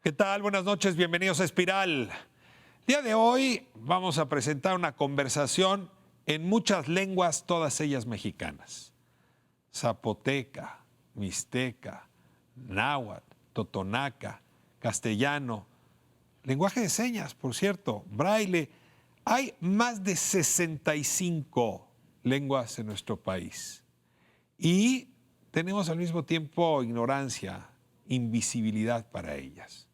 ¿Qué tal? Buenas noches, bienvenidos a Espiral. El día de hoy vamos a presentar una conversación en muchas lenguas, todas ellas mexicanas. Zapoteca, mixteca, náhuatl, totonaca, castellano, lenguaje de señas, por cierto, braille. Hay más de 65 lenguas en nuestro país y tenemos al mismo tiempo ignorancia, invisibilidad para ellas.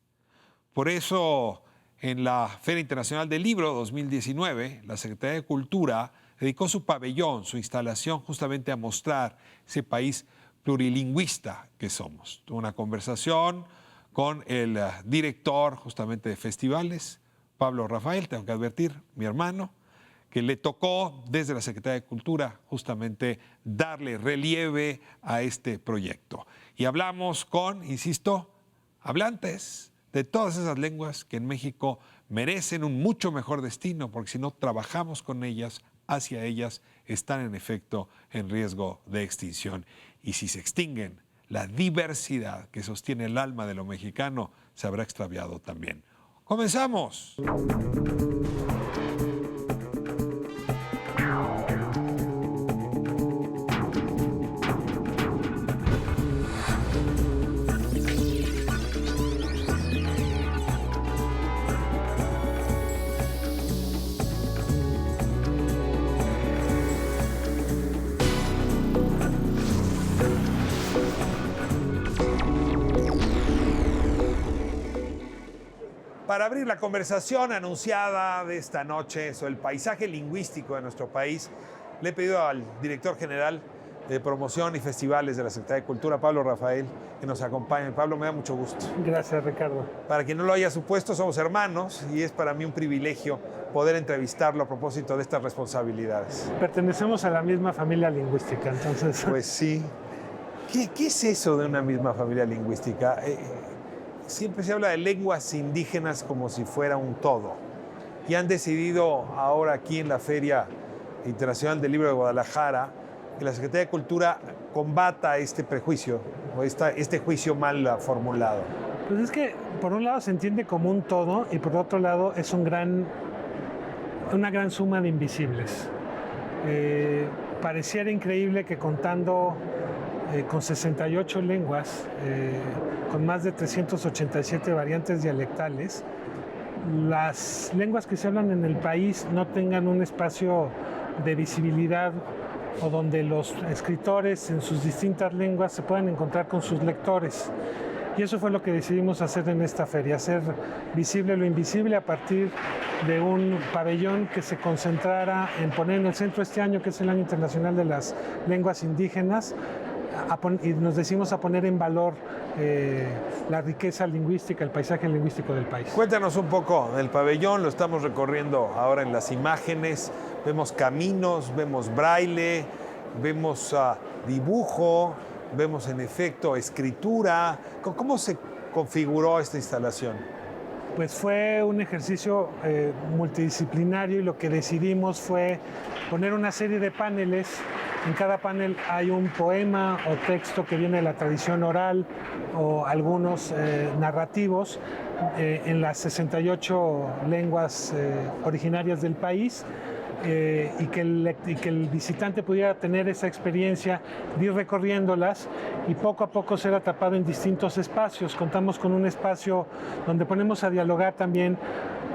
Por eso, en la Feria Internacional del Libro 2019, la Secretaría de Cultura dedicó su pabellón, su instalación, justamente a mostrar ese país plurilingüista que somos. Tuve una conversación con el director justamente de festivales, Pablo Rafael, tengo que advertir, mi hermano, que le tocó desde la Secretaría de Cultura justamente darle relieve a este proyecto. Y hablamos con, insisto, hablantes de todas esas lenguas que en México merecen un mucho mejor destino, porque si no trabajamos con ellas, hacia ellas, están en efecto en riesgo de extinción. Y si se extinguen, la diversidad que sostiene el alma de lo mexicano se habrá extraviado también. ¡Comenzamos! Para abrir la conversación anunciada de esta noche sobre el paisaje lingüístico de nuestro país, le he pedido al director general de promoción y festivales de la Secretaría de Cultura, Pablo Rafael, que nos acompañe. Pablo, me da mucho gusto. Gracias, Ricardo. Para quien no lo haya supuesto, somos hermanos y es para mí un privilegio poder entrevistarlo a propósito de estas responsabilidades. Pertenecemos a la misma familia lingüística, entonces... Pues sí. ¿Qué es eso de una misma familia lingüística? Siempre se habla de lenguas indígenas como si fuera un todo. Y han decidido ahora aquí en la Feria Internacional del Libro de Guadalajara que la Secretaría de Cultura combata este prejuicio o este juicio mal formulado. Pues es que por un lado se entiende como un todo y por otro lado es una gran suma de invisibles. Pareciera increíble que contando con 68 lenguas, con más de 387 variantes dialectales, las lenguas que se hablan en el país no tengan un espacio de visibilidad o donde los escritores en sus distintas lenguas se puedan encontrar con sus lectores. Y eso fue lo que decidimos hacer en esta feria, hacer visible lo invisible a partir de un pabellón que se concentrara en poner en el centro este año, que es el Año Internacional de las Lenguas Indígenas, y nos decidimos a poner en valor la riqueza lingüística, el paisaje lingüístico del país. Cuéntanos un poco del pabellón, lo estamos recorriendo ahora en las imágenes, vemos caminos, vemos braille, vemos dibujo, vemos en efecto escritura. ¿Cómo se configuró esta instalación? Pues fue un ejercicio multidisciplinario y lo que decidimos fue poner una serie de paneles. En cada panel hay un poema o texto que viene de la tradición oral o algunos narrativos en las 68 lenguas originarias del país. Y que el visitante pudiera tener esa experiencia de ir recorriéndolas y poco a poco ser atrapado en distintos espacios. Contamos con un espacio donde ponemos a dialogar también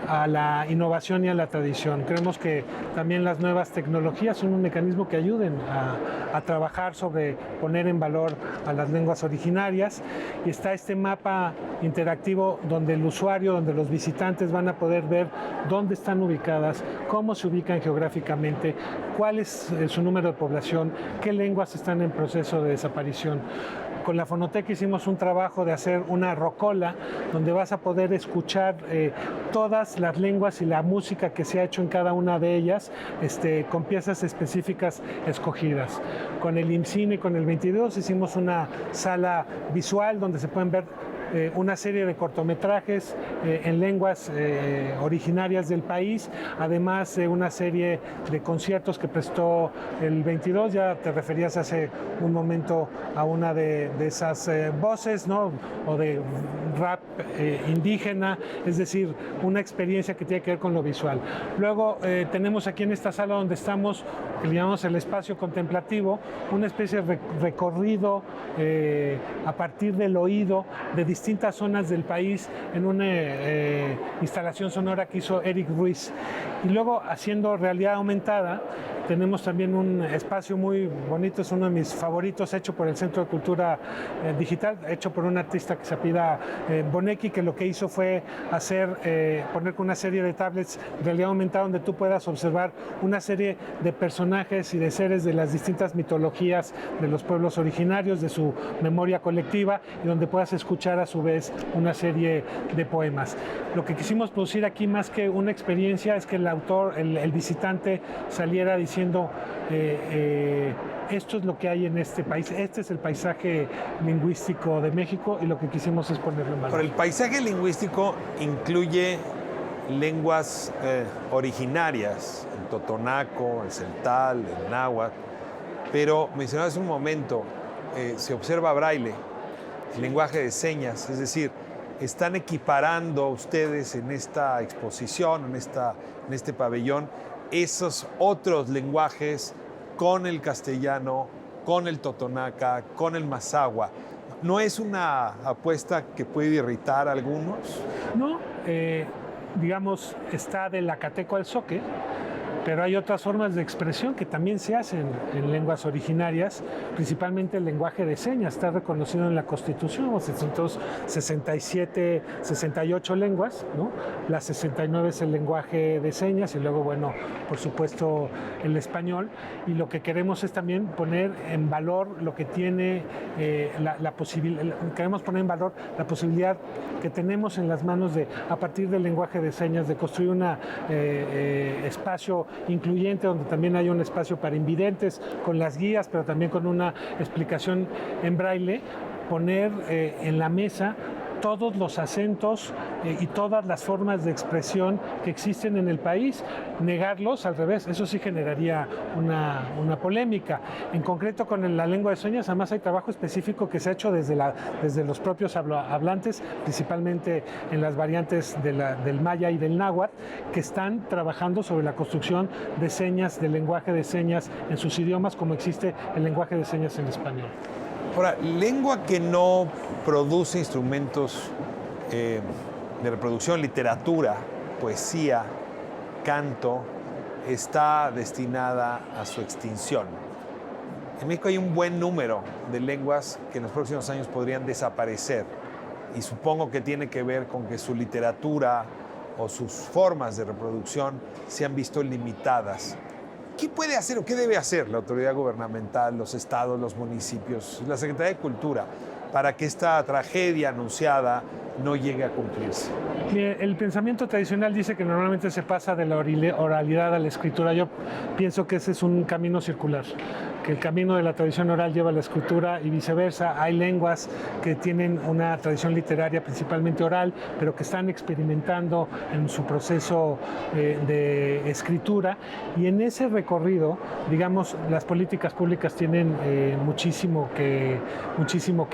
a la innovación y a la tradición. Creemos que también las nuevas tecnologías son un mecanismo que ayuden a trabajar sobre poner en valor a las lenguas originarias, y está este mapa interactivo donde el usuario, donde los visitantes van a poder ver dónde están ubicadas, cómo se ubican geográficamente, cuál es su número de población, qué lenguas están en proceso de desaparición. Con la Fonoteca hicimos un trabajo de hacer una rocola donde vas a poder escuchar todas las lenguas y la música que se ha hecho en cada una de ellas, con piezas específicas escogidas. Con el IMCINE y con el 22 hicimos una sala visual donde se pueden ver una serie de cortometrajes en lenguas originarias del país, además de una serie de conciertos que prestó el 22, ya te referías hace un momento a una de esas voces, ¿no? O de rap indígena, es decir, una experiencia que tiene que ver con lo visual. Luego tenemos aquí en esta sala donde estamos, que le llamamos el espacio contemplativo, una especie de recorrido a partir del oído de distintas zonas del país en una instalación sonora que hizo Eric Ruiz. Y luego, haciendo realidad aumentada, tenemos también un espacio muy bonito, es uno de mis favoritos, hecho por el Centro de Cultura Digital, hecho por un artista que se apellida Bonecki, que lo que hizo fue poner una serie de tablets de realidad aumentada donde tú puedas observar una serie de personajes y de seres de las distintas mitologías de los pueblos originarios, de su memoria colectiva, y donde puedas escuchar a su vez una serie de poemas. Lo que quisimos producir aquí, más que una experiencia, es que el autor, el visitante, saliera diciendo esto es lo que hay en este país, este es el paisaje lingüístico de México, y lo que quisimos es ponerlo en valor. Pero el paisaje lingüístico incluye lenguas originarias, el totonaco, el celtal, el náhuatl, pero mencionabas un momento, se observa braille, el lenguaje de señas, es decir, están equiparando ustedes en esta exposición, en este pabellón, esos otros lenguajes con el castellano, con el totonaca, con el mazahua. ¿No es una apuesta que puede irritar a algunos? No, digamos, está del acateco al zoque, pero hay otras formas de expresión que también se hacen en lenguas originarias, principalmente el lenguaje de señas, está reconocido en la Constitución, 68 lenguas, ¿no? Las 69 es el lenguaje de señas, y luego, bueno, por supuesto, el español, y lo que queremos es también poner en valor lo que tiene la posibilidad, queremos poner en valor la posibilidad que tenemos en las manos de, a partir del lenguaje de señas, de construir un espacio incluyente donde también hay un espacio para invidentes con las guías, pero también con una explicación en braille, poner en la mesa todos los acentos y todas las formas de expresión que existen en el país. Negarlos, al revés, eso sí generaría una polémica. En concreto, con la lengua de señas, además hay trabajo específico que se ha hecho desde los propios hablantes, principalmente en las variantes del maya y del náhuatl, que están trabajando sobre la construcción de señas, del lenguaje de señas en sus idiomas, como existe el lenguaje de señas en español. Ahora, lengua que no produce instrumentos de reproducción, literatura, poesía, canto, está destinada a su extinción. En México hay un buen número de lenguas que en los próximos años podrían desaparecer, y supongo que tiene que ver con que su literatura o sus formas de reproducción se han visto limitadas. ¿Qué puede hacer o qué debe hacer la autoridad gubernamental, los estados, los municipios, la Secretaría de Cultura, para que esta tragedia anunciada no llegue a cumplirse? El pensamiento tradicional dice que normalmente se pasa de la oralidad a la escritura. Yo pienso que ese es un camino circular, que el camino de la tradición oral lleva a la escritura y viceversa. Hay lenguas que tienen una tradición literaria principalmente oral, pero que están experimentando en su proceso de escritura, y en ese recorrido, digamos, las políticas públicas tienen muchísimo que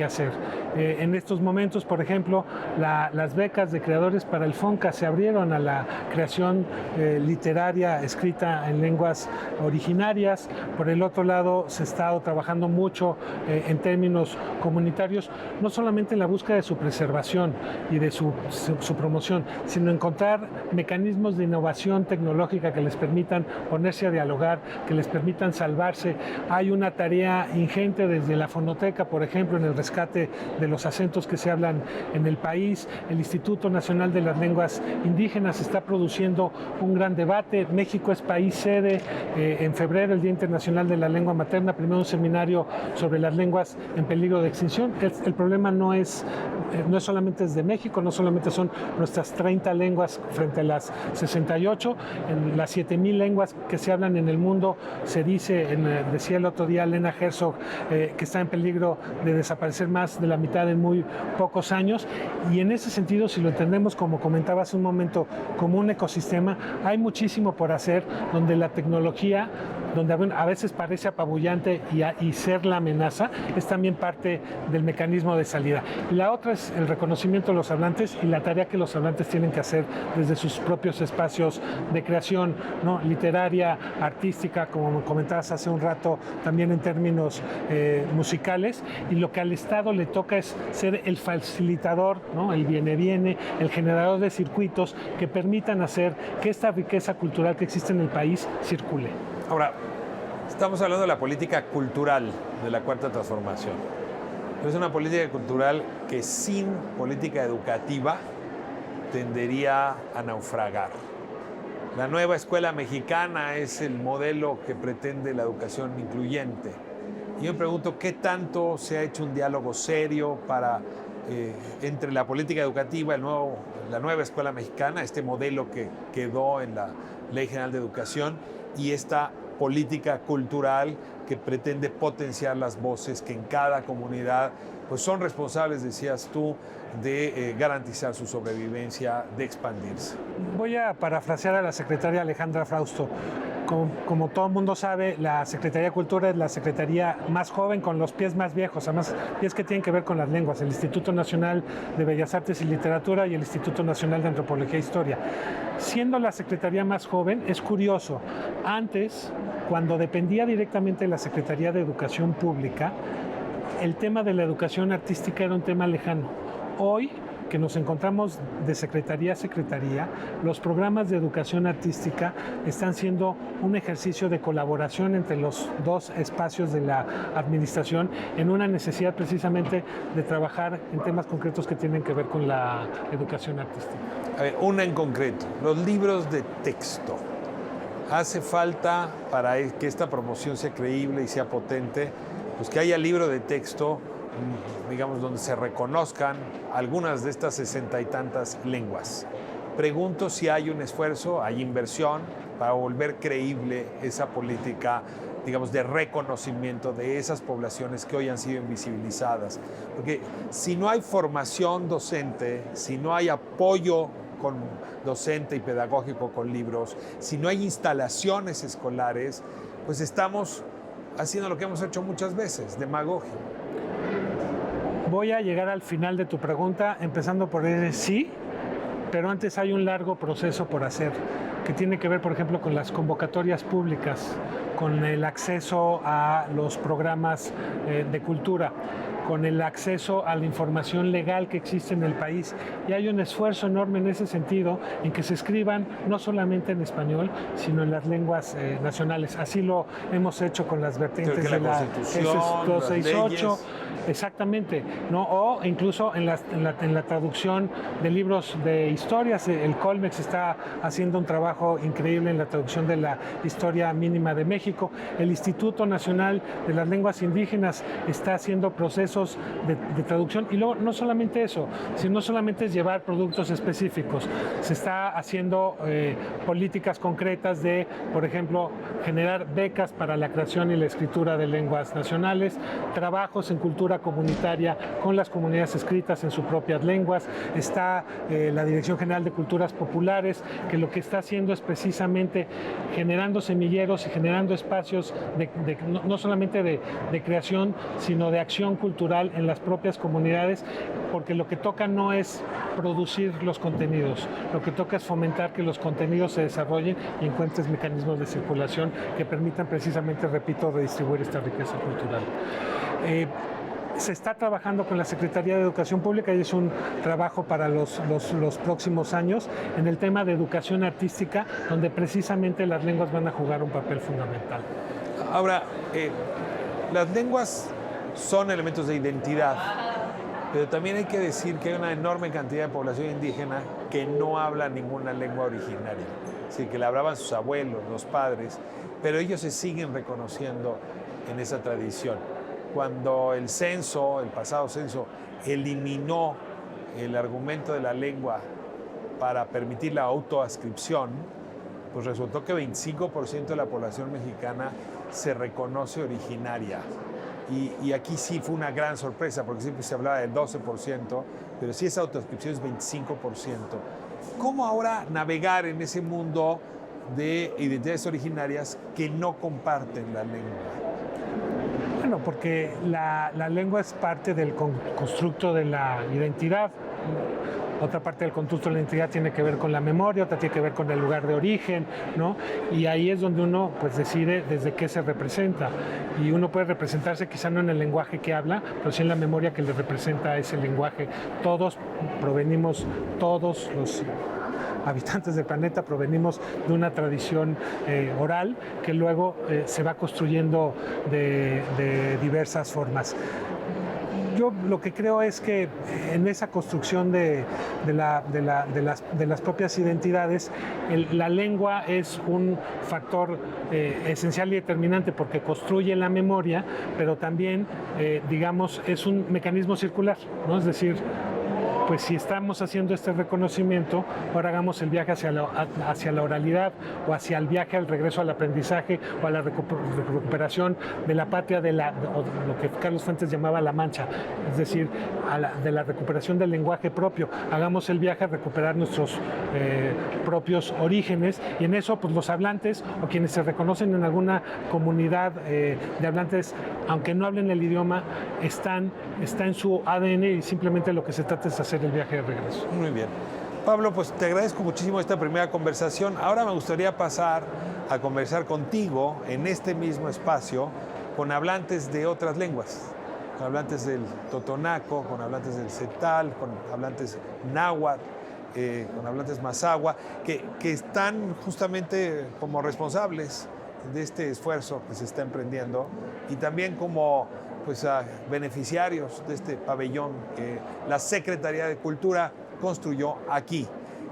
hacer. En estos momentos, por ejemplo, las becas de creadores para el FONCA se abrieron a la creación literaria escrita en lenguas originarias. Por el otro lado, se ha estado trabajando mucho en términos comunitarios, no solamente en la búsqueda de su preservación y de su promoción, sino encontrar mecanismos de innovación tecnológica que les permitan ponerse a dialogar, que les permitan salvarse. Hay una tarea ingente desde la fonoteca, por ejemplo, en el rescate de los acentos que se hablan en el país. El Instituto Nacional de las Lenguas Indígenas está produciendo un gran debate. México es país sede en febrero, el Día Internacional de la Lengua Materna materna, primero un seminario sobre las lenguas en peligro de extinción. El problema no es solamente de México, no solamente son nuestras 30 lenguas frente a las 68, en las 7,000 lenguas que se hablan en el mundo, se dice, decía el otro día Lena Herzog, que está en peligro de desaparecer más de la mitad en muy pocos años, y en ese sentido, si lo entendemos, como comentaba hace un momento, como un ecosistema, hay muchísimo por hacer, donde la tecnología, donde a veces parece apabullante y ser la amenaza, es también parte del mecanismo de salida. Y la otra es el reconocimiento de los hablantes y la tarea que los hablantes tienen que hacer desde sus propios espacios de creación, ¿no? Literaria, artística, como comentabas hace un rato, también en términos musicales, y lo que al Estado le toca es ser el facilitador, ¿no? El viene, el generador de circuitos que permitan hacer que esta riqueza cultural que existe en el país circule. Ahora, estamos hablando de la política cultural de la Cuarta Transformación. Es una política cultural que sin política educativa tendería a naufragar. La nueva escuela mexicana es el modelo que pretende la educación incluyente. Y yo me pregunto, ¿qué tanto se ha hecho un diálogo serio entre la política educativa, la nueva escuela mexicana, este modelo que quedó en la Ley General de Educación, y esta política cultural que pretende potenciar las voces que en cada comunidad pues son responsables, decías tú, de garantizar su sobrevivencia, de expandirse? Voy a parafrasear a la secretaria Alejandra Frausto. Como todo el mundo sabe, la Secretaría de Cultura es la secretaría más joven con los pies más viejos, además pies que tienen que ver con las lenguas, el Instituto Nacional de Bellas Artes y Literatura y el Instituto Nacional de Antropología e Historia. Siendo la secretaría más joven, es curioso, antes, cuando dependía directamente de la Secretaría de Educación Pública, el tema de la educación artística era un tema lejano. Hoy, que nos encontramos de secretaría a secretaría, los programas de educación artística están siendo un ejercicio de colaboración entre los dos espacios de la administración en una necesidad precisamente de trabajar en temas concretos que tienen que ver con la educación artística. A ver, una en concreto, los libros de texto. Hace falta, para que esta promoción sea creíble y sea potente, pues que haya libro de texto, digamos, donde se reconozcan algunas de estas 60 y tantas lenguas. Pregunto si hay un esfuerzo, hay inversión para volver creíble esa política, digamos, de reconocimiento de esas poblaciones que hoy han sido invisibilizadas. Porque si no hay formación docente, si no hay apoyo docente y pedagógico con libros, si no hay instalaciones escolares, pues estamos haciendo lo que hemos hecho muchas veces, demagogia. Voy a llegar al final de tu pregunta, empezando por el sí, pero antes hay un largo proceso por hacer, que tiene que ver, por ejemplo, con las convocatorias públicas, con el acceso a los programas de cultura, con el acceso a la información legal que existe en el país. Y hay un esfuerzo enorme en ese sentido, en que se escriban no solamente en español, sino en las lenguas nacionales. Así lo hemos hecho con las vertientes de la Constitución, 268. Exactamente, ¿no? O incluso en la traducción de libros de historias. El Colmex está haciendo un trabajo increíble en la traducción de la Historia Mínima de México. El Instituto Nacional de las Lenguas Indígenas está haciendo procesos de traducción. Y luego no solamente eso, sino no solamente es llevar productos específicos, se está haciendo políticas concretas de, por ejemplo, generar becas para la creación y la escritura de lenguas nacionales, trabajos en cultura comunitaria con las comunidades escritas en sus propias lenguas. Está la Dirección General de Culturas Populares, que lo que está haciendo es precisamente generando semilleros y generando espacios no solamente de creación, sino de acción cultural en las propias comunidades, porque lo que toca no es producir los contenidos, lo que toca es fomentar que los contenidos se desarrollen y encuentres mecanismos de circulación que permitan precisamente, repito, redistribuir esta riqueza cultural. Se está trabajando con la Secretaría de Educación Pública y es un trabajo para los próximos años en el tema de educación artística, donde precisamente las lenguas van a jugar un papel fundamental. Ahora, las lenguas son elementos de identidad, pero también hay que decir que hay una enorme cantidad de población indígena que no habla ninguna lengua originaria, es decir, que la hablaban sus abuelos, los padres, pero ellos se siguen reconociendo en esa tradición. Cuando el pasado censo, eliminó el argumento de la lengua para permitir la autoascripción, pues resultó que 25% de la población mexicana se reconoce originaria. Y aquí sí fue una gran sorpresa, porque siempre se hablaba del 12%, pero sí esa autoascripción es 25%. ¿Cómo ahora navegar en ese mundo de identidades originarias que no comparten la lengua? Bueno, porque la lengua es parte del constructo de la identidad. Otra parte del constructo de la identidad tiene que ver con la memoria, otra tiene que ver con el lugar de origen, ¿no? Y ahí es donde uno pues decide desde qué se representa. Y uno puede representarse quizá no en el lenguaje que habla, pero sí en la memoria que le representa ese lenguaje. Todos los habitantes del planeta provenimos de una tradición oral que luego se va construyendo de diversas formas. Yo lo que creo es que en esa construcción de las propias identidades, la lengua es un factor esencial y determinante porque construye la memoria, pero también, digamos, es un mecanismo circular, ¿no? Es decir, pues si estamos haciendo este reconocimiento, ahora hagamos el viaje hacia la oralidad o hacia el viaje al regreso al aprendizaje o a la recuperación de la patria, o lo que Carlos Fuentes llamaba la mancha, es decir, de la recuperación del lenguaje propio. Hagamos el viaje a recuperar nuestros propios orígenes, y en eso pues los hablantes o quienes se reconocen en alguna comunidad de hablantes, aunque no hablen el idioma, está en su ADN, y simplemente lo que se trata es hacer el viaje de regreso. Muy bien. Pablo, pues te agradezco muchísimo esta primera conversación. Ahora me gustaría pasar a conversar contigo en este mismo espacio con hablantes de otras lenguas, con hablantes del totonaco, con hablantes del setal, con hablantes náhuatl, con hablantes mazahua, que están justamente como responsables de este esfuerzo que se está emprendiendo, y también como pues beneficiarios de este pabellón que la Secretaría de Cultura construyó aquí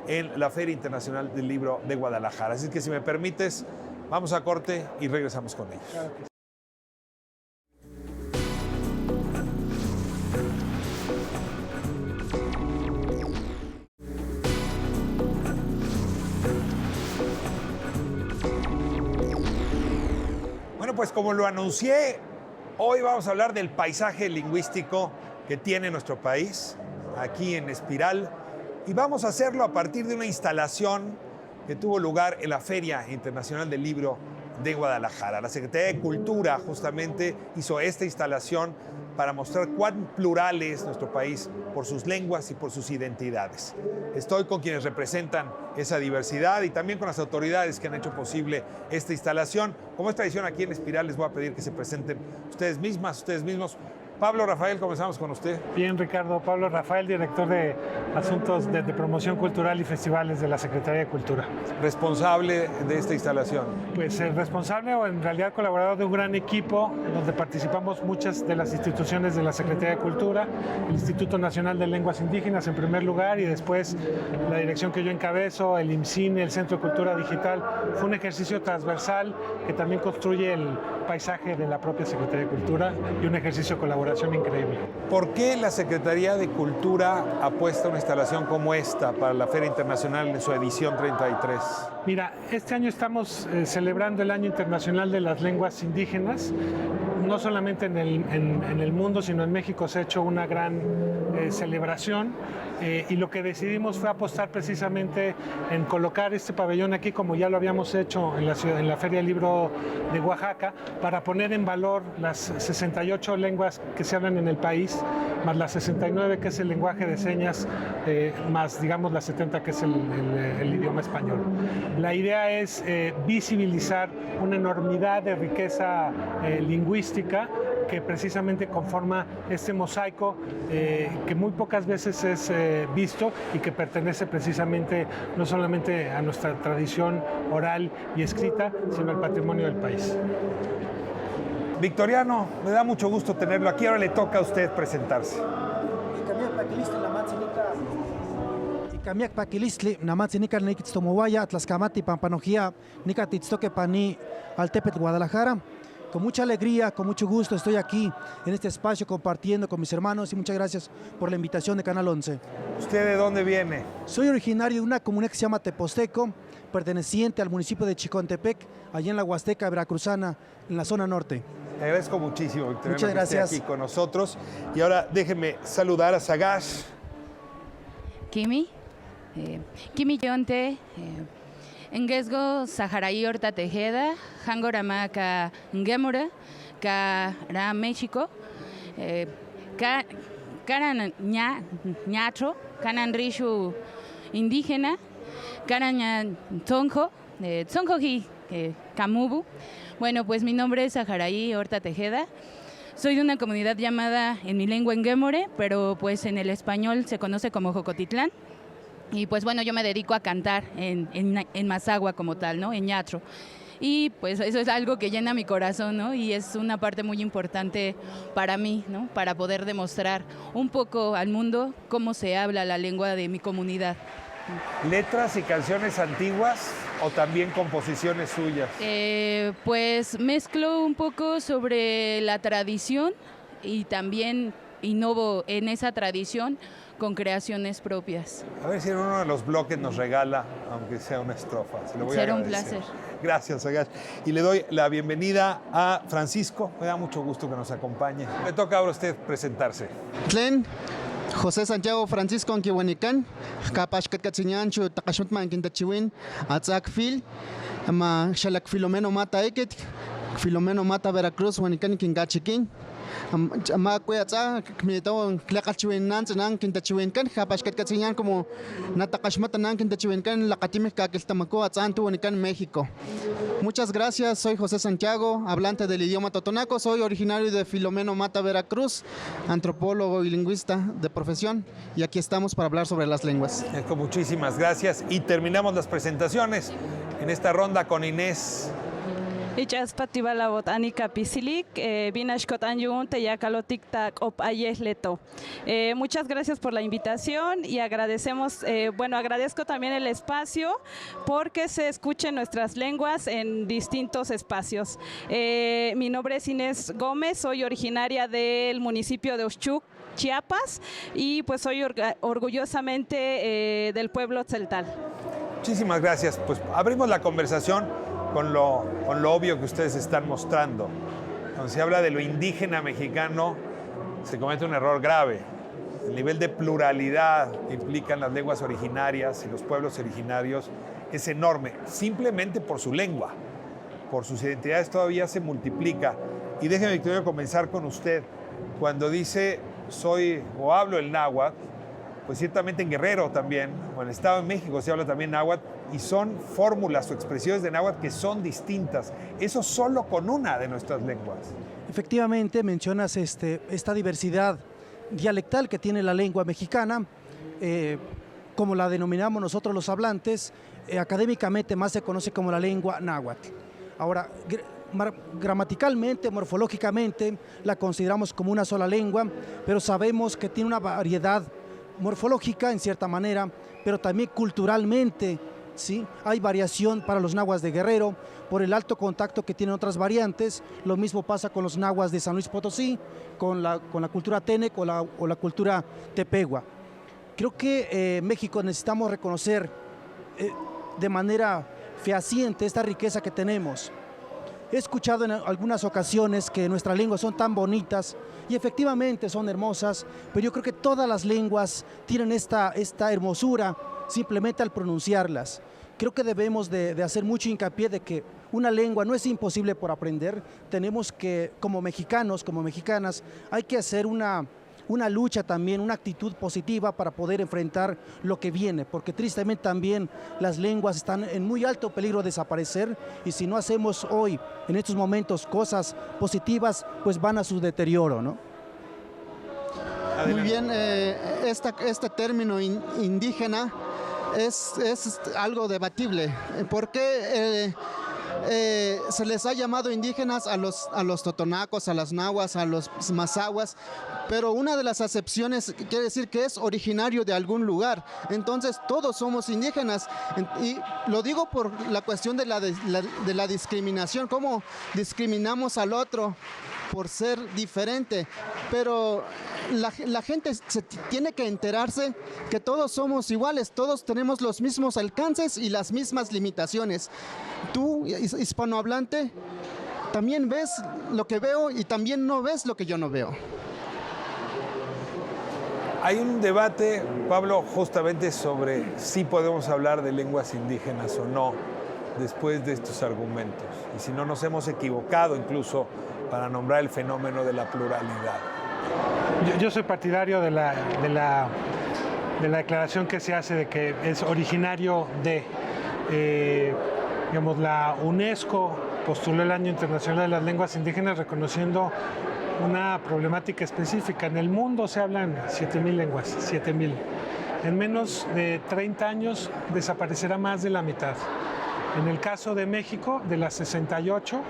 en la Feria Internacional del Libro de Guadalajara. Así que si me permites, vamos a corte y regresamos con ellos. Claro que sí. Bueno, pues como lo anuncié, hoy vamos a hablar del paisaje lingüístico que tiene nuestro país, aquí en Espiral, y vamos a hacerlo a partir de una instalación que tuvo lugar en la Feria Internacional del Libro de Guadalajara. La Secretaría de Cultura justamente hizo esta instalación para mostrar cuán plural es nuestro país por sus lenguas y por sus identidades. Estoy con quienes representan esa diversidad y también con las autoridades que han hecho posible esta instalación. Como es tradición aquí en Espiral, les voy a pedir que se presenten ustedes mismas, ustedes mismos. Pablo Rafael, comenzamos con usted. Bien, Ricardo. Pablo Rafael, director de Asuntos de Promoción Cultural y Festivales de la Secretaría de Cultura. Responsable de esta instalación. Pues responsable, o en realidad colaborador de un gran equipo donde participamos muchas de las instituciones de la Secretaría de Cultura, el Instituto Nacional de Lenguas Indígenas en primer lugar, y después la dirección que yo encabezo, el IMCINE, el Centro de Cultura Digital. Fue un ejercicio transversal que también construye el paisaje de la propia Secretaría de Cultura y un ejercicio colaborativo increíble. ¿Por qué la Secretaría de Cultura apuesta a una instalación como esta para la Feria Internacional en su edición 33? Mira, este año estamos celebrando el Año Internacional de las Lenguas Indígenas. No solamente en el mundo, sino en México se ha hecho una gran celebración, y lo que decidimos fue apostar precisamente en colocar este pabellón aquí, como ya lo habíamos hecho en la Feria del Libro de Oaxaca, para poner en valor las 68 lenguas que se hablan en el país, más las 69 que es el lenguaje de señas, más digamos las 70 que es el idioma español. La idea es visibilizar una enormidad de riqueza lingüística que precisamente conforma este mosaico que muy pocas veces es visto y que pertenece precisamente no solamente a nuestra tradición oral y escrita, sino al patrimonio del país. Victoriano, me da mucho gusto tenerlo aquí. Ahora le toca a usted presentarse. Kamiak pakilistli namatzinika nikitstomowaya tlaxkamati pampanojia nikatitstoque pani Altepetl Guadalajara con mucha alegría, con mucho gusto estoy aquí en este espacio compartiendo con mis hermanos y muchas gracias por la invitación de Canal 11. ¿Usted de dónde viene? Soy originario de una comunidad que se llama Teposteco, perteneciente al municipio de Chicontepec, allá en la Huasteca Veracruzana, en la zona norte. Le agradezco muchísimo, Victoriano, Muchas gracias. que esté aquí con nosotros. Y ahora déjeme saludar a Sagash. Kimi, Kimi Yonte, Engesgo Saharaí Horta Tejeda, Hangorama Ka Ngemura, Ka Ra México, Karan Ñatro, Kanan Rishu Indígena, Karan Tonjo, Tonjoji Kamubu. Bueno, pues mi nombre es Saharaí Horta Tejeda. Soy de una comunidad llamada en mi lengua Nguemore, pero pues en el español se conoce como Jocotitlán. Y pues bueno, yo me dedico a cantar en Mazahua como tal, ¿no? En Ñatro. Y pues eso es algo que llena mi corazón, ¿no? Y es una parte muy importante para mí, ¿no? Para poder demostrar un poco al mundo cómo se habla la lengua de mi comunidad. ¿Letras y canciones antiguas o también composiciones suyas? Pues mezclo un poco sobre la tradición y también innovo en esa tradición con creaciones propias. A ver si en uno de los bloques nos regala, aunque sea una estrofa. Se lo voy Será a un agradecer. placer. Gracias, Sagash. Y le doy la bienvenida a Francisco. Me da mucho gusto que nos acompañe. Le toca ahora a usted presentarse. Tlen José Santiago Francisco Anquihuanican, Capash Catcatsiñancho, Takashutman Quintachiwin, Atzakfil, Ama Shalak Filomeno Mata Eket, Filomeno Mata Veracruz, Huanican Quingachiquin. Ama Cuatza, Kmito, Clacachiwin Nanzanan, Quintachiwincan, Capash Catcatsiñan como Natakashmatanan, Quintachiwincan, Lacatime Caquiltamaco, Atzantu, Huanican, México. Muchas gracias, soy José Santiago, hablante del idioma totonaco, soy originario de Filomeno Mata, Veracruz, antropólogo y lingüista de profesión, y aquí estamos para hablar sobre las lenguas. Muchísimas gracias. Y terminamos las presentaciones en esta ronda con Inés. Ichas patibala botánica pisilik, binashkot anyun teyakalotik tak op ayesleto. Muchas gracias por la invitación y agradecemos, agradezco también el espacio porque se escuchen nuestras lenguas en distintos espacios. Mi nombre es Inés Gómez, soy originaria del municipio de Oxchuc, Chiapas, y pues soy orgullosamente del pueblo tzeltal. Muchísimas gracias. Pues abrimos la conversación con lo obvio que ustedes están mostrando. Cuando se habla de lo indígena mexicano, se comete un error grave. El nivel de pluralidad que implican las lenguas originarias y los pueblos originarios es enorme, simplemente por su lengua. Por sus identidades todavía se multiplica. Y déjeme, Victoria, comenzar con usted. Cuando dice soy o hablo el náhuatl, pues ciertamente en Guerrero también, o en el Estado de México se habla también náhuatl, y son fórmulas o expresiones de náhuatl que son distintas. Eso solo con una de nuestras lenguas. Efectivamente, mencionas esta diversidad dialectal que tiene la lengua mexicana, como la denominamos nosotros los hablantes, académicamente más se conoce como la lengua náhuatl. Ahora, gramaticalmente, morfológicamente, la consideramos como una sola lengua, pero sabemos que tiene una variedad morfológica en cierta manera, pero también culturalmente, ¿sí? Hay variación para los nahuas de Guerrero por el alto contacto que tienen otras variantes. Lo mismo pasa con los nahuas de San Luis Potosí, con la cultura Tenec o la cultura Tepehua. Creo que México necesitamos reconocer de manera fehaciente esta riqueza que tenemos. He escuchado en algunas ocasiones que nuestras lenguas son tan bonitas y efectivamente son hermosas, pero yo creo que todas las lenguas tienen esta hermosura simplemente al pronunciarlas. Creo que debemos de hacer mucho hincapié de que una lengua no es imposible por aprender. Tenemos que, como mexicanos, como mexicanas, hay que hacer una lucha también, una actitud positiva para poder enfrentar lo que viene, porque tristemente también las lenguas están en muy alto peligro de desaparecer y si no hacemos hoy, en estos momentos, cosas positivas, pues van a su deterioro, ¿no? Muy bien, este término indígena es algo debatible, porque se les ha llamado indígenas a los totonacos, a las nahuas, a los mazahuas, pero una de las acepciones quiere decir que es originario de algún lugar. Entonces todos somos indígenas, y lo digo por la cuestión de la discriminación, cómo discriminamos al otro por ser diferente, pero la gente tiene que enterarse que todos somos iguales, todos tenemos los mismos alcances y las mismas limitaciones. Tú, hispanohablante, también ves lo que veo y también no ves lo que yo no veo. Hay un debate, Pablo, justamente sobre si podemos hablar de lenguas indígenas o no después de estos argumentos. Y si no nos hemos equivocado incluso para nombrar el fenómeno de la pluralidad. Yo soy partidario de la declaración que se hace de que es originario de, digamos, la UNESCO postuló el Año Internacional de las Lenguas Indígenas reconociendo una problemática específica. En el mundo se hablan 7.000 lenguas, 7.000. En menos de 30 años desaparecerá más de la mitad. En el caso de México, de las 68,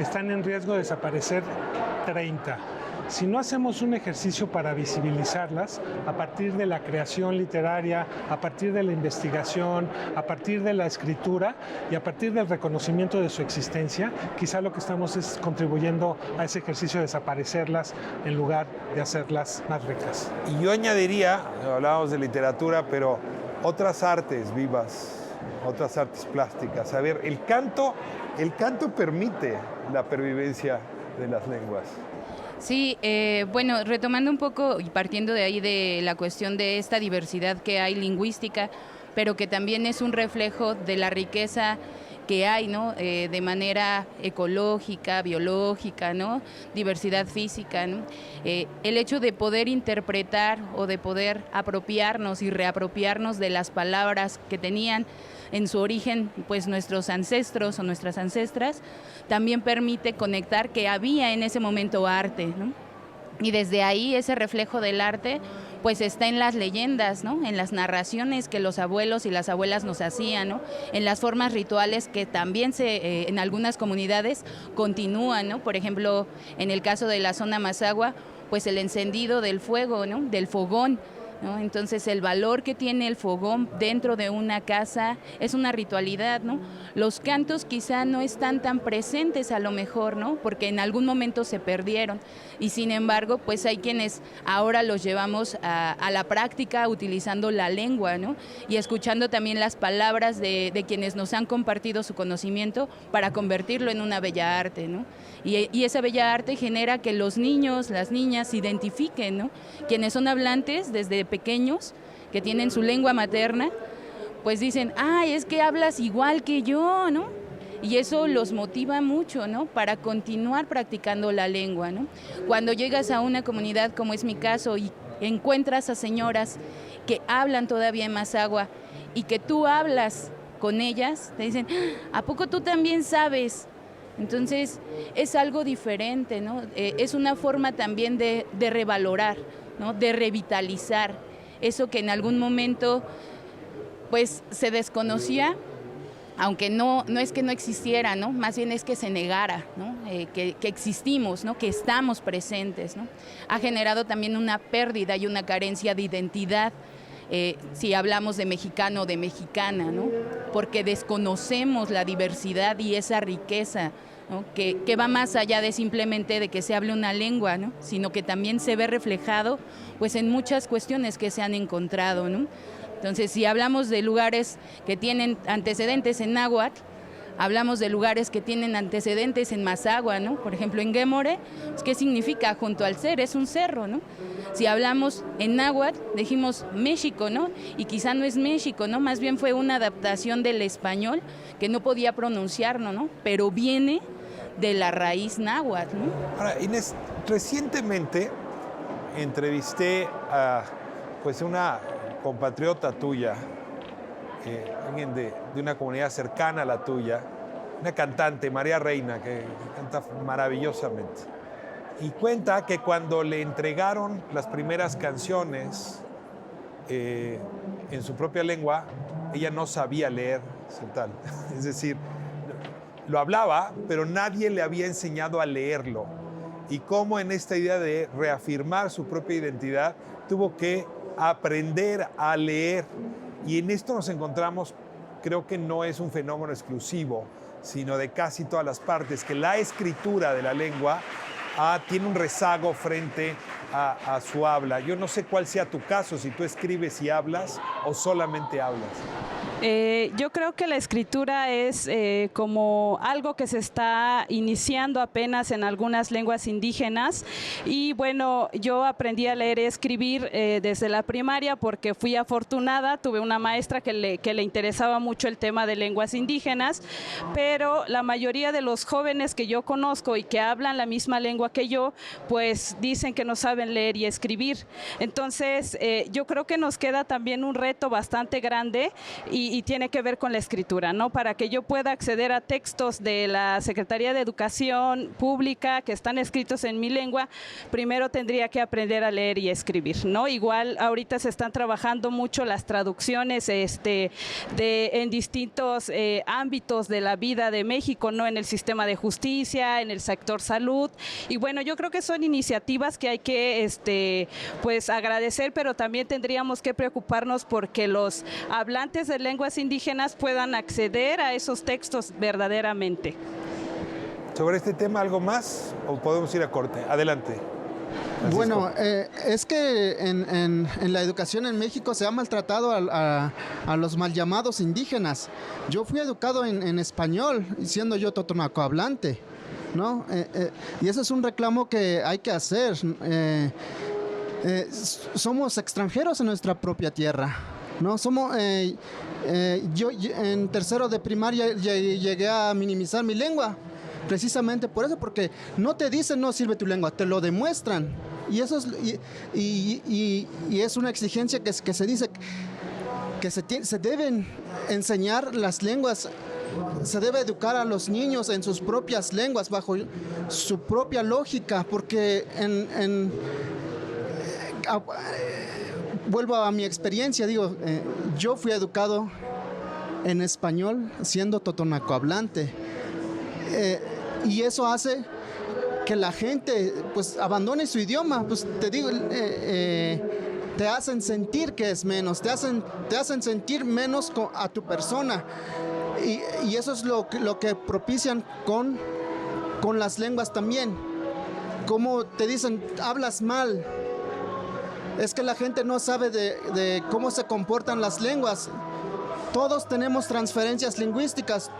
están en riesgo de desaparecer 30. Si no hacemos un ejercicio para visibilizarlas, a partir de la creación literaria, a partir de la investigación, a partir de la escritura y a partir del reconocimiento de su existencia, quizá lo que estamos es contribuyendo a ese ejercicio de desaparecerlas en lugar de hacerlas más ricas. Y yo añadiría, hablábamos de literatura, pero otras artes vivas, otras artes plásticas. A ver, el canto permite la pervivencia de las lenguas. Sí, bueno, retomando un poco y partiendo de ahí de la cuestión de esta diversidad que hay lingüística, pero que también es un reflejo de la riqueza que hay, ¿no? De manera ecológica, biológica, ¿no? Diversidad física, ¿no? El hecho de poder interpretar o de poder apropiarnos y reapropiarnos de las palabras que tenían en su origen, pues nuestros ancestros o nuestras ancestras, también permite conectar que había en ese momento arte, ¿no? Y desde ahí ese reflejo del arte pues está en las leyendas, ¿no? En las narraciones que los abuelos y las abuelas nos hacían, ¿no? En las formas rituales que también en algunas comunidades continúan, ¿no? Por ejemplo, en el caso de la zona Mazahua, pues el encendido del fuego, ¿no? Del fogón, ¿no? Entonces el valor que tiene el fogón dentro de una casa es una ritualidad, ¿no? Los cantos quizá no están tan presentes a lo mejor, ¿no? Porque en algún momento se perdieron y sin embargo pues hay quienes ahora los llevamos a la práctica utilizando la lengua, ¿no? Y escuchando también las palabras de quienes nos han compartido su conocimiento para convertirlo en una bella arte, ¿no? Y esa bella arte genera que los niños, las niñas se identifiquen, ¿no? Quienes son hablantes desde pequeños, que tienen su lengua materna, pues dicen, ay, es que hablas igual que yo, ¿no? Y eso los motiva mucho, ¿no? Para continuar practicando la lengua, ¿no? Cuando llegas a una comunidad, como es mi caso, y encuentras a señoras que hablan todavía en Mazahua y que tú hablas con ellas, te dicen, ¿a poco tú también sabes? Entonces, es algo diferente, ¿no? Es una forma también de revalorar, ¿no? De revitalizar eso que en algún momento pues se desconocía, aunque no es que no existiera, ¿no? Más bien es que se negara, ¿no? Que existimos, ¿no? Que estamos presentes, ¿no? Ha generado también una pérdida y una carencia de identidad, si hablamos de mexicano o de mexicana, ¿no? Porque desconocemos la diversidad y esa riqueza, ¿no? Que va más allá de simplemente de que se hable una lengua, ¿no? Sino que también se ve reflejado pues en muchas cuestiones que se han encontrado, ¿no? Entonces, si hablamos de lugares que tienen antecedentes en náhuatl, hablamos de lugares que tienen antecedentes en Mazahua, ¿no? Por ejemplo, en Guémore, ¿qué significa junto al ser? Es un cerro, ¿no? Si hablamos en náhuatl, dijimos México, ¿no? Y quizá no es México, ¿no? Más bien fue una adaptación del español que no podía pronunciarlo, ¿no? Pero viene de la raíz náhuatl, ¿no? Ahora, Inés, recientemente entrevisté a pues una compatriota tuya, alguien de una comunidad cercana a la tuya, una cantante, María Reina, que canta maravillosamente. Y cuenta que cuando le entregaron las primeras canciones en su propia lengua, ella no sabía leer tal. Es decir, lo hablaba, pero nadie le había enseñado a leerlo. Y cómo en esta idea de reafirmar su propia identidad, tuvo que aprender a leer. Y en esto nos encontramos, creo que no es un fenómeno exclusivo, sino de casi todas las partes, que la escritura de la lengua tiene un rezago frente a su habla. Yo no sé cuál sea tu caso, si tú escribes y hablas o solamente hablas. Yo creo que la escritura es como algo que se está iniciando apenas en algunas lenguas indígenas y bueno, yo aprendí a leer y escribir desde la primaria porque fui afortunada, tuve una maestra que le interesaba mucho el tema de lenguas indígenas, pero la mayoría de los jóvenes que yo conozco y que hablan la misma lengua que yo, pues dicen que no saben leer y escribir. Entonces, yo creo que nos queda también un reto bastante grande y tiene que ver con la escritura, ¿no? Para que yo pueda acceder a textos de la Secretaría de Educación Pública que están escritos en mi lengua, primero tendría que aprender a leer y escribir, ¿no? Igual ahorita se están trabajando mucho las traducciones en distintos ámbitos de la vida de México, ¿no? En el sistema de justicia, en el sector salud. Y bueno, yo creo que son iniciativas que hay que pues agradecer, pero también tendríamos que preocuparnos porque los hablantes de lenguas indígenas puedan acceder a esos textos verdaderamente. ¿Sobre este tema algo más o podemos ir a corte? Adelante. Francisco. Bueno, es que en la educación en México se ha maltratado a los mal llamados indígenas. Yo fui educado en español, siendo yo totonaco hablante, ¿no? Y ese es un reclamo que hay que hacer. Somos extranjeros en nuestra propia tierra, ¿no? Yo en tercero de primaria llegué a minimizar mi lengua, precisamente por eso, porque no te dicen no sirve tu lengua, te lo demuestran. Y eso es, y es una exigencia que se dice que se deben enseñar las lenguas. Se debe educar a los niños en sus propias lenguas, bajo su propia lógica, porque vuelvo a mi experiencia, digo, yo fui educado en español siendo totonaco hablante, y eso hace que la gente pues abandone su idioma, pues te digo, te hacen sentir que es menos, te hacen sentir menos a tu persona, y eso es lo que propician con las lenguas también. Como te dicen, hablas mal. Es que la gente no sabe de cómo se comportan las lenguas. Todos tenemos transferencias lingüísticas.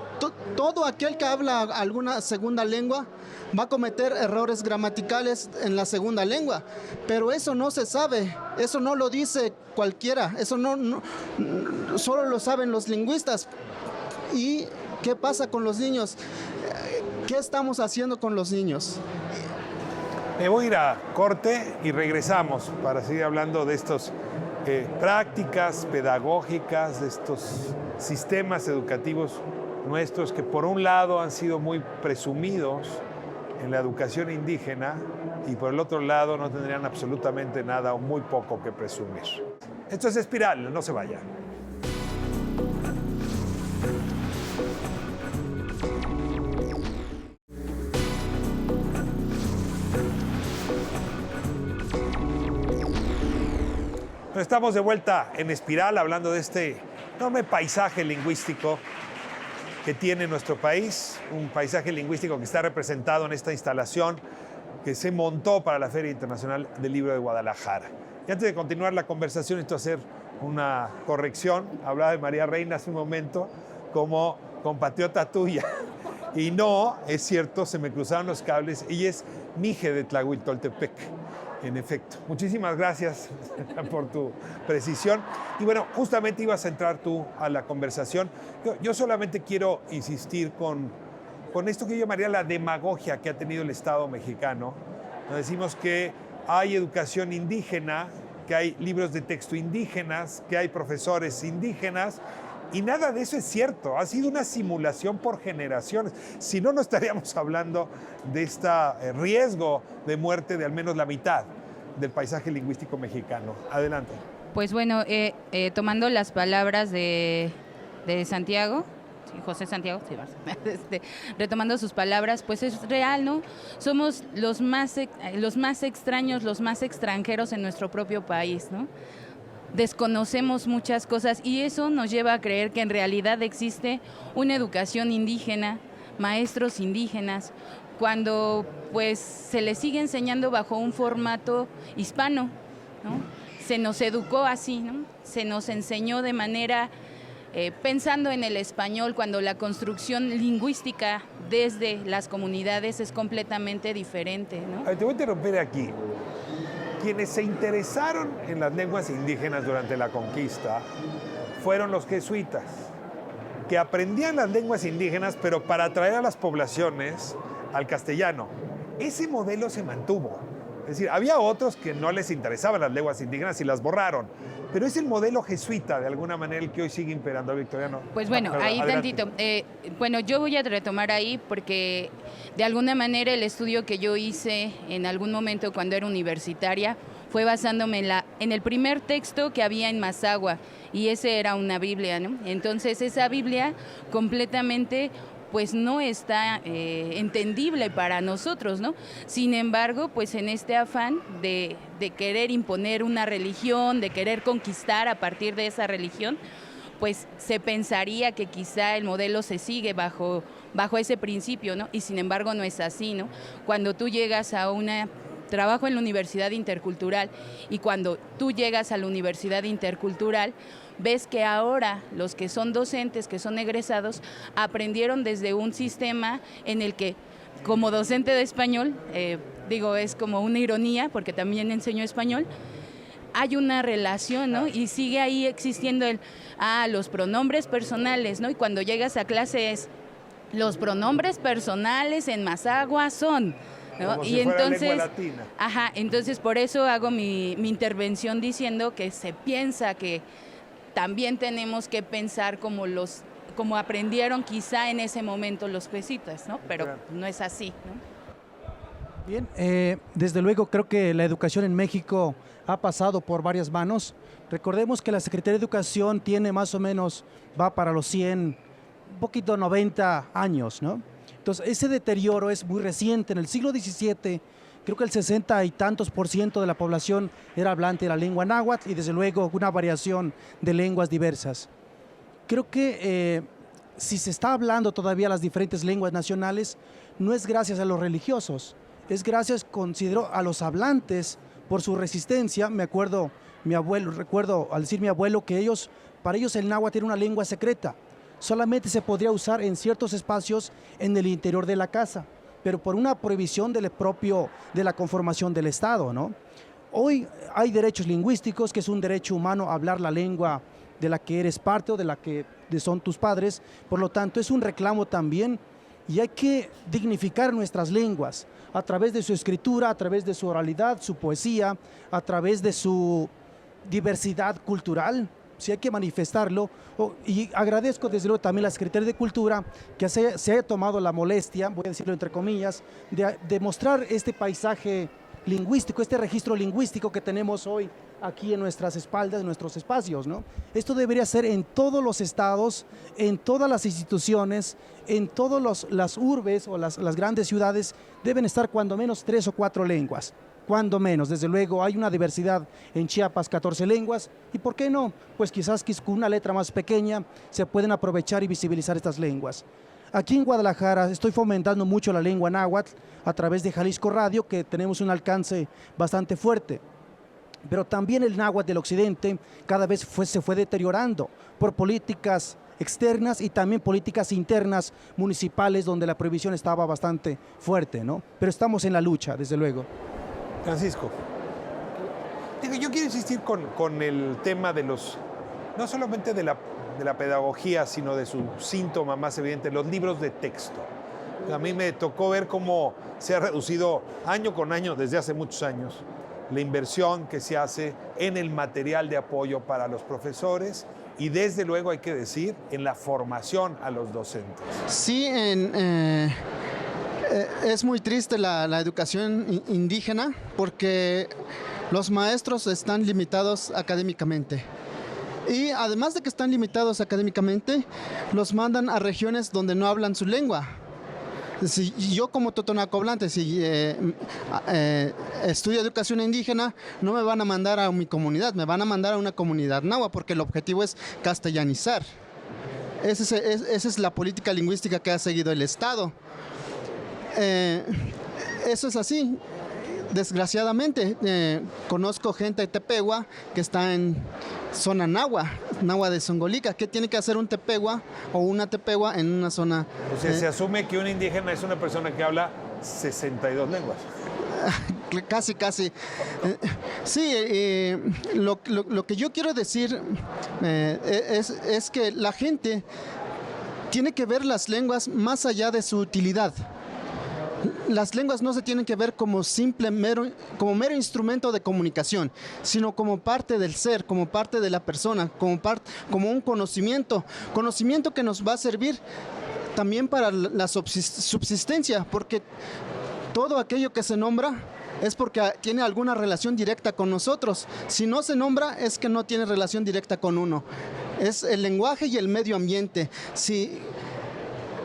Todo aquel que habla alguna segunda lengua va a cometer errores gramaticales en la segunda lengua. Pero eso no se sabe, eso no lo dice cualquiera, eso no solo lo saben los lingüistas. ¿Y qué pasa con los niños? ¿Qué estamos haciendo con los niños? Me voy a ir a corte y regresamos para seguir hablando de estas prácticas pedagógicas, de estos sistemas educativos nuestros que por un lado han sido muy presumidos en la educación indígena y por el otro lado no tendrían absolutamente nada o muy poco que presumir. Esto es Espiral, no se vaya. Estamos de vuelta en Espiral hablando de este enorme paisaje lingüístico que tiene nuestro país, un paisaje lingüístico que está representado en esta instalación que se montó para la Feria Internacional del Libro de Guadalajara. Y antes de continuar la conversación, necesito hacer una corrección. Hablaba de María Reina hace un momento como compatriota tuya. Y no, es cierto, se me cruzaron los cables. Ella es Mije de Tlahuitoltepec. En efecto. Muchísimas gracias por tu precisión. Y bueno, justamente ibas a entrar tú a la conversación. Yo solamente quiero insistir con esto que yo llamaría la demagogia que ha tenido el Estado mexicano. Nos decimos que hay educación indígena, que hay libros de texto indígenas, que hay profesores indígenas, y nada de eso es cierto. Ha sido una simulación por generaciones. Si no, no estaríamos hablando de este riesgo de muerte de al menos la mitad del paisaje lingüístico mexicano. Adelante. Pues bueno, tomando las palabras de Santiago, José Santiago, sí, retomando sus palabras, pues es real, ¿no? Somos los más extraños, los más extranjeros en nuestro propio país, ¿no? Desconocemos muchas cosas y eso nos lleva a creer que en realidad existe una educación indígena, maestros indígenas, cuando pues se les sigue enseñando bajo un formato hispano, ¿no? Se nos educó así, ¿no? Se nos enseñó de manera pensando en el español, cuando la construcción lingüística desde las comunidades es completamente diferente, ¿no? A ver, te voy a interrumpir aquí. Quienes se interesaron en las lenguas indígenas durante la conquista fueron los jesuitas, que aprendían las lenguas indígenas, pero para atraer a las poblaciones al castellano. Ese modelo se mantuvo. Es decir, había otros que no les interesaban las lenguas indígenas y las borraron, pero es el modelo jesuita, de alguna manera, el que hoy sigue imperando, Victoriano. Pues bueno, ahí adelante. tantito. Bueno, yo voy a retomar ahí porque de alguna manera el estudio que yo hice en algún momento cuando era universitaria fue basándome en el primer texto que había en Mazahua, y ese era una Biblia, ¿no? Entonces esa Biblia completamente pues no está entendible para nosotros, ¿no? Sin embargo, pues en este afán de querer imponer una religión, de querer conquistar a partir de esa religión, pues se pensaría que quizá el modelo se sigue bajo ese principio, ¿no? Y sin embargo no es así, ¿no? Cuando tú llegas a trabajo en la Universidad Intercultural y cuando tú llegas a la Universidad Intercultural, ves que ahora los que son docentes, que son egresados, aprendieron desde un sistema en el que, como docente de español, es como una ironía, porque también enseño español, hay una relación, ¿no? Y sigue ahí existiendo los pronombres personales, ¿no? Y cuando llegas a clase es, los pronombres personales en Mazahua son... ¿no? Como y si fuera entonces, lengua latina. Entonces por eso hago mi intervención diciendo que se piensa que también tenemos que pensar como aprendieron quizá en ese momento los jesuitas, ¿no? Pero claro, no es así, ¿no? Bien, desde luego creo que la educación en México ha pasado por varias manos. Recordemos que la Secretaría de Educación tiene más o menos, va para los 100, un poquito 90 años, ¿no? Entonces, ese deterioro es muy reciente. En el siglo XVII, creo que el 60 y tantos % de la población era hablante de la lengua náhuatl y desde luego una variación de lenguas diversas. Creo que si se está hablando todavía las diferentes lenguas nacionales, no es gracias a los religiosos, es gracias, considero, a los hablantes por su resistencia. Recuerdo al decir mi abuelo que para ellos el náhuatl era una lengua secreta. Solamente se podría usar en ciertos espacios en el interior de la casa, pero por una prohibición de la conformación del Estado, ¿no? Hoy hay derechos lingüísticos, que es un derecho humano hablar la lengua de la que eres parte o de la que son tus padres. Por lo tanto, es un reclamo también y hay que dignificar nuestras lenguas a través de su escritura, a través de su oralidad, su poesía, a través de su diversidad cultural. Sí, hay que manifestarlo, y agradezco desde luego también a la Secretaría de Cultura que se haya tomado la molestia, voy a decirlo entre comillas, de mostrar este paisaje lingüístico, este registro lingüístico que tenemos hoy aquí en nuestras espaldas, en nuestros espacios, ¿no? Esto debería ser en todos los estados, en todas las instituciones, en todas las urbes o las grandes ciudades, deben estar cuando menos 3 o 4 lenguas. Cuando menos, desde luego hay una diversidad en Chiapas, 14 lenguas, y ¿por qué no? Pues quizás con una letra más pequeña se pueden aprovechar y visibilizar estas lenguas. Aquí en Guadalajara estoy fomentando mucho la lengua náhuatl a través de Jalisco Radio, que tenemos un alcance bastante fuerte. Pero también el náhuatl del occidente cada vez se fue deteriorando por políticas externas y también políticas internas municipales donde la prohibición estaba bastante fuerte, ¿no? Pero estamos en la lucha, desde luego. Francisco, yo quiero insistir con el tema de no solamente de la pedagogía, sino de su síntoma más evidente, los libros de texto. A mí me tocó ver cómo se ha reducido año con año, desde hace muchos años, la inversión que se hace en el material de apoyo para los profesores y desde luego, hay que decir, en la formación a los docentes. Sí, es muy triste la educación indígena porque los maestros están limitados académicamente. Y además de que están limitados académicamente, los mandan a regiones donde no hablan su lengua. Si yo como totonaco hablante, si estudio educación indígena, no me van a mandar a mi comunidad, me van a mandar a una comunidad náhuatl, porque el objetivo es castellanizar. Esa es la política lingüística que ha seguido el Estado. Eso es así. Desgraciadamente, conozco gente de Tepehua que está en zona náhuatl de Zongolica. ¿Qué tiene que hacer un Tepehua o una Tepehua en una zona? O sea, se asume que un indígena es una persona que habla 62 lenguas. Casi. Sí, lo que yo quiero decir es que la gente tiene que ver las lenguas más allá de su utilidad. Las lenguas no se tienen que ver como como mero instrumento de comunicación, sino como parte del ser, como parte de la persona, como un conocimiento que nos va a servir también para la subsistencia, porque todo aquello que se nombra es porque tiene alguna relación directa con nosotros. Si no se nombra, es que no tiene relación directa con uno. Es el lenguaje y el medio ambiente.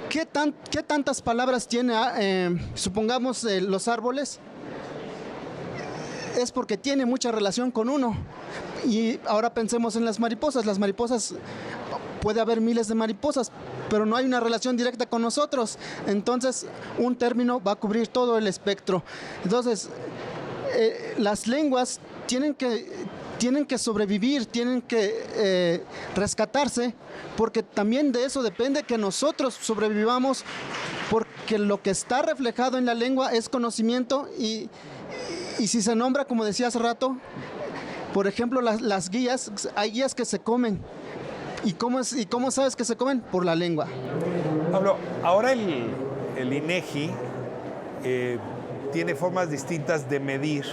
¿Qué tantas palabras tiene, supongamos, los árboles? Es porque tiene mucha relación con uno. Y ahora pensemos en las mariposas. Las mariposas, puede haber miles de mariposas, pero no hay una relación directa con nosotros. Entonces, un término va a cubrir todo el espectro. Entonces, las lenguas tienen que sobrevivir, tienen que rescatarse, porque también de eso depende que nosotros sobrevivamos, porque lo que está reflejado en la lengua es conocimiento y si se nombra, como decía hace rato, por ejemplo, las guías, hay guías que se comen. ¿Y cómo sabes que se comen? Por la lengua. Pablo, ahora el INEGI tiene formas distintas de medir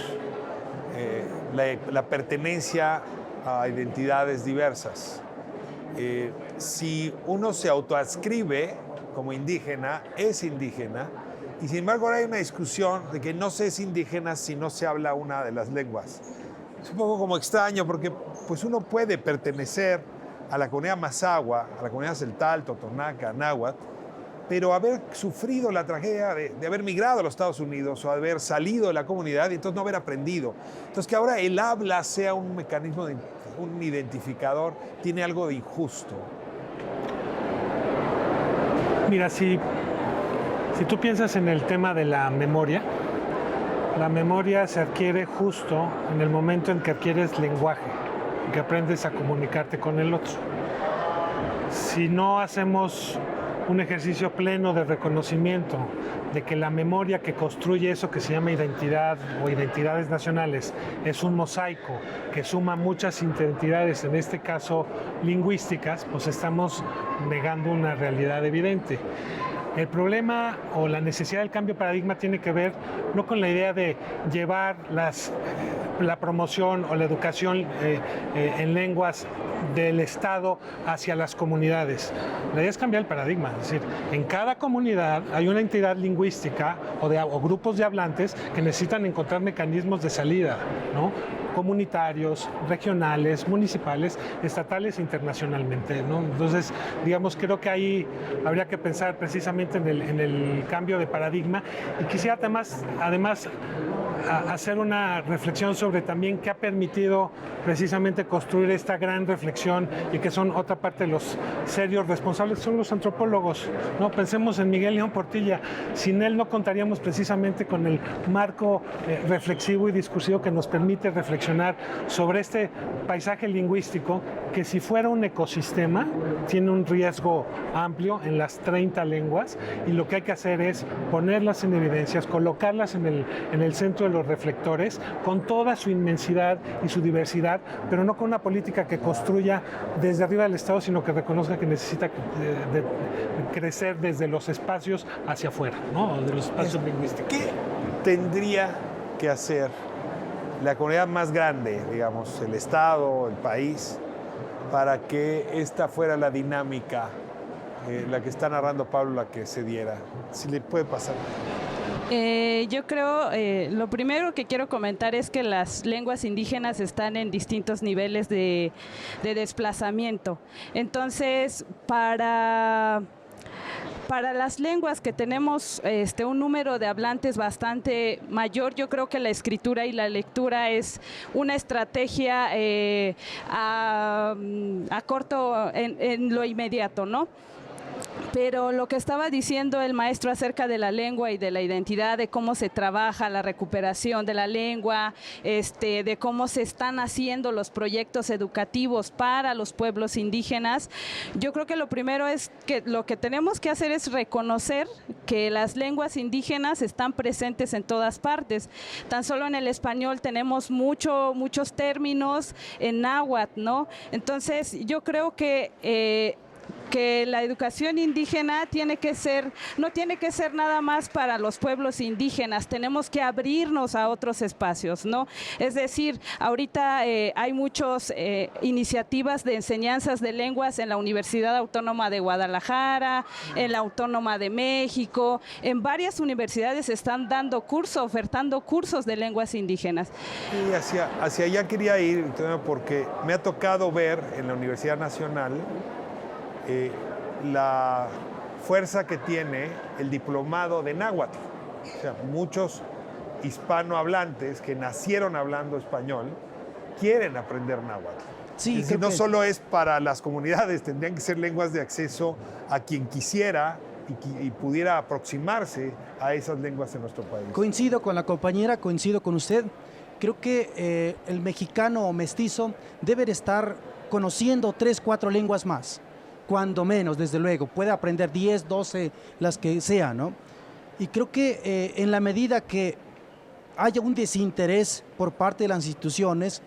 la pertenencia a identidades diversas. Si uno se autoadscribe como indígena, es indígena, y sin embargo ahora hay una discusión de que no se es indígena si no se habla una de las lenguas. Es un poco como extraño porque pues uno puede pertenecer a la comunidad mazahua, a la comunidad celtal, totonaca, náhuatl, pero haber sufrido la tragedia de haber migrado a los Estados Unidos o haber salido de la comunidad y entonces no haber aprendido. Entonces que ahora el habla sea un mecanismo, un identificador, tiene algo de injusto. Mira, si tú piensas en el tema de la memoria se adquiere justo en el momento en que adquieres lenguaje, que aprendes a comunicarte con el otro. Si no hacemos un ejercicio pleno de reconocimiento de que la memoria que construye eso que se llama identidad o identidades nacionales es un mosaico que suma muchas identidades, en este caso lingüísticas, pues estamos negando una realidad evidente. El problema o la necesidad del cambio de paradigma tiene que ver no con la idea de llevar la promoción o la educación en lenguas del Estado hacia las comunidades. La idea es cambiar el paradigma, es decir, en cada comunidad hay una entidad lingüística o grupos de hablantes que necesitan encontrar mecanismos de salida, ¿no? Comunitarios, regionales, municipales, estatales e internacionalmente, ¿no? Entonces, digamos, creo que ahí habría que pensar precisamente en el cambio de paradigma y quisiera además hacer una reflexión sobre también qué ha permitido precisamente construir esta gran reflexión y que son otra parte de los serios responsables, son los antropólogos, ¿no? Pensemos en Miguel León Portilla, sin él no contaríamos precisamente con el marco reflexivo y discursivo que nos permite reflexionar sobre este paisaje lingüístico que si fuera un ecosistema tiene un riesgo amplio en las 30 lenguas y lo que hay que hacer es ponerlas en evidencias, colocarlas en el centro de los reflectores con toda su inmensidad y su diversidad, pero no con una política que construya desde arriba del Estado, sino que reconozca que necesita crecer desde los espacios hacia afuera, ¿no? De los espacios lingüísticos. ¿Qué tendría que hacer la comunidad más grande, digamos, el Estado, el país, para que esta fuera la dinámica, la que está narrando Pablo, la que se diera? Si le puede pasar. Yo creo, lo primero que quiero comentar es que las lenguas indígenas están en distintos niveles de desplazamiento. Entonces, para las lenguas que tenemos un número de hablantes bastante mayor, yo creo que la escritura y la lectura es una estrategia a corto, en lo inmediato, ¿no? Pero lo que estaba diciendo el maestro acerca de la lengua y de la identidad, de cómo se trabaja la recuperación de la lengua, de cómo se están haciendo los proyectos educativos para los pueblos indígenas, yo creo que lo primero es que lo que tenemos que hacer es reconocer que las lenguas indígenas están presentes en todas partes. Tan solo en el español tenemos muchos términos en náhuatl, ¿no? Entonces, yo creo que la educación indígena no tiene que ser nada más para los pueblos indígenas, tenemos que abrirnos a otros espacios, ¿no? Es decir, ahorita hay muchas iniciativas de enseñanzas de lenguas en la Universidad Autónoma de Guadalajara, en la Autónoma de México, en varias universidades están ofertando cursos de lenguas indígenas. Y hacia allá quería ir, porque me ha tocado ver en la Universidad Nacional la fuerza que tiene el diplomado de náhuatl. O sea, muchos hispanohablantes que nacieron hablando español quieren aprender náhuatl. Sí, es decir, no solo es para las comunidades, tendrían que ser lenguas de acceso a quien quisiera y pudiera aproximarse a esas lenguas en nuestro país. Coincido con la compañera, coincido con usted. Creo que el mexicano o mestizo debe estar conociendo 3, 4 lenguas más. Cuando menos, desde luego, puede aprender 10, 12, las que sean, ¿no? Y creo que en la medida que haya un desinterés por parte de las instituciones,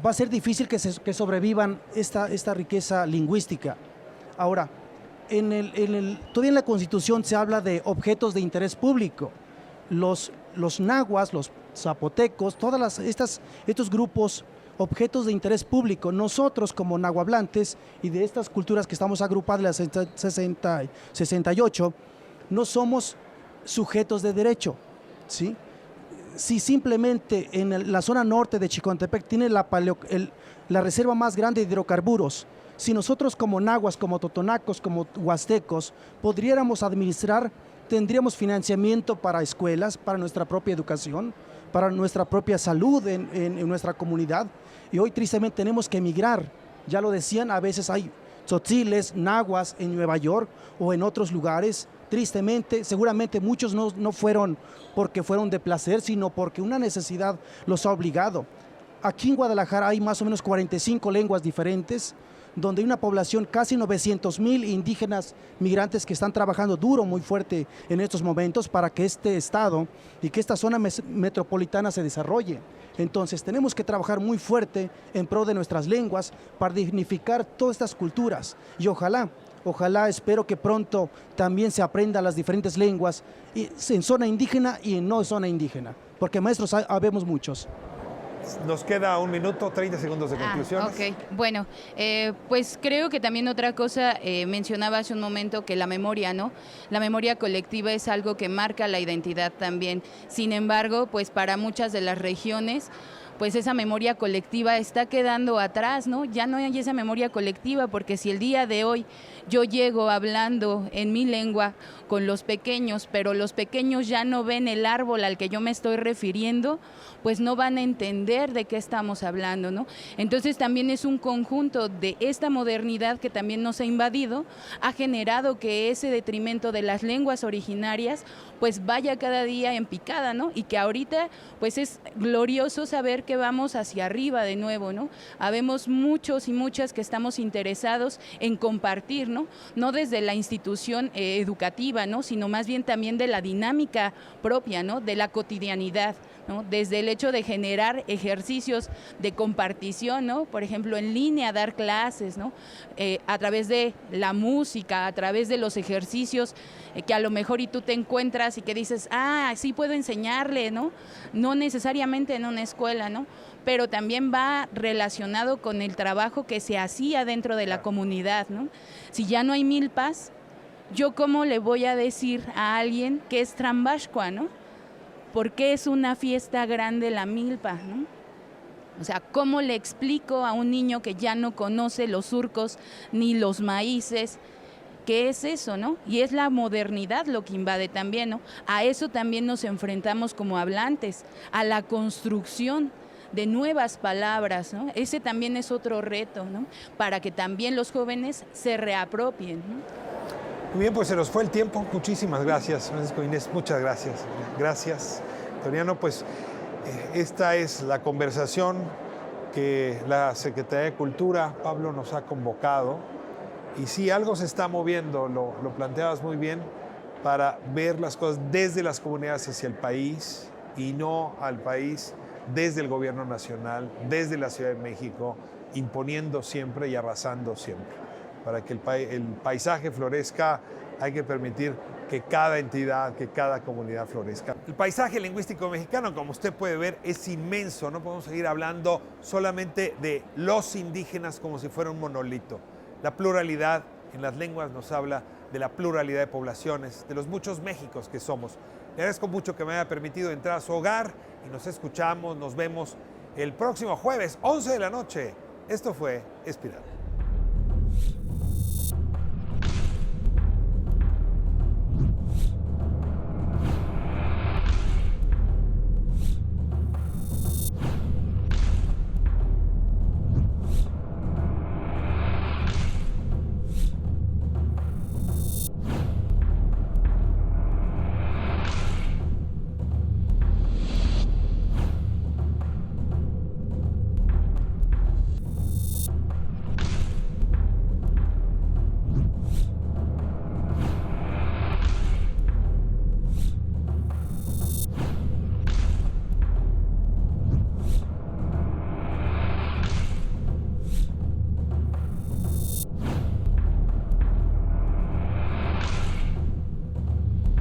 va a ser difícil que sobrevivan esta riqueza lingüística. Ahora, todavía en la Constitución se habla de objetos de interés público. Los nahuas, los zapotecos, estos grupos objetos de interés público. Nosotros como nahuablantes y de estas culturas que estamos agrupadas de las 68, no somos sujetos de derecho, ¿sí? Si simplemente en la zona norte de Chicontepec tiene la reserva más grande de hidrocarburos, si nosotros como nahuas, como totonacos, como huastecos, podríamos administrar, tendríamos financiamiento para escuelas, para nuestra propia educación, para nuestra propia salud en nuestra comunidad. Y hoy tristemente tenemos que emigrar. Ya lo decían, a veces hay tzotziles, nahuas en Nueva York o en otros lugares. Tristemente, seguramente muchos no fueron porque fueron de placer, sino porque una necesidad los ha obligado. Aquí en Guadalajara hay más o menos 45 lenguas diferentes, donde hay una población casi 900,000 indígenas migrantes que están trabajando duro, muy fuerte en estos momentos para que este estado y que esta zona metropolitana se desarrolle. Entonces tenemos que trabajar muy fuerte en pro de nuestras lenguas para dignificar todas estas culturas y ojalá, espero que pronto también se aprenda las diferentes lenguas en zona indígena y en no zona indígena, porque maestros habemos muchos. Nos queda 1 minuto, 30 segundos de conclusiones. Ok, bueno, pues creo que también otra cosa, mencionaba hace un momento que la memoria, ¿no? La memoria colectiva es algo que marca la identidad también. Sin embargo, pues para muchas de las regiones, pues esa memoria colectiva está quedando atrás, ¿no? Ya no hay esa memoria colectiva, porque si el día de hoy yo llego hablando en mi lengua con los pequeños, pero los pequeños ya no ven el árbol al que yo me estoy refiriendo, pues no van a entender de qué estamos hablando, ¿no? Entonces también es un conjunto de esta modernidad que también nos ha invadido, ha generado que ese detrimento de las lenguas originarias pues vaya cada día en picada, ¿no? Y que ahorita pues es glorioso saber que vamos hacia arriba de nuevo, ¿no? Habemos muchos y muchas que estamos interesados en compartir, ¿no? No desde la institución educativa, ¿no? Sino más bien también de la dinámica propia, ¿no? De la cotidianidad, ¿no? Desde el hecho de generar ejercicios de compartición, ¿no? Por ejemplo, en línea, dar clases, ¿no? A través de la música, a través de los ejercicios que a lo mejor y tú te encuentras y que dices, sí puedo enseñarle, ¿no? No necesariamente en una escuela, ¿no? Pero también va relacionado con el trabajo que se hacía dentro de la comunidad, ¿no? Si ya no hay milpas, yo cómo le voy a decir a alguien que es Trambashkua, ¿no? ¿Por qué es una fiesta grande la milpa, ¿no? O sea, ¿cómo le explico a un niño que ya no conoce los surcos ni los maíces? ¿Qué es eso, no? Y es la modernidad lo que invade también, ¿no? A eso también nos enfrentamos como hablantes, a la construcción de nuevas palabras, ¿no? Ese también es otro reto, ¿no? Para que también los jóvenes se reapropien, ¿no? Muy bien, pues se nos fue el tiempo. Muchísimas gracias, Francisco Inés. Muchas gracias. Gracias, Toriano. Pues esta es la conversación que la Secretaría de Cultura, Pablo, nos ha convocado. Y sí, algo se está moviendo, lo planteabas muy bien, para ver las cosas desde las comunidades hacia el país y no al país desde el gobierno nacional, desde la Ciudad de México, imponiendo siempre y arrasando siempre. Para que el paisaje florezca, hay que permitir que cada entidad, que cada comunidad florezca. El paisaje lingüístico mexicano, como usted puede ver, es inmenso. No podemos seguir hablando solamente de los indígenas como si fuera un monolito. La pluralidad en las lenguas nos habla de la pluralidad de poblaciones, de los muchos Méxicos que somos. Le agradezco mucho que me haya permitido entrar a su hogar y nos escuchamos, nos vemos el próximo jueves, 11 de la noche. Esto fue Espiral.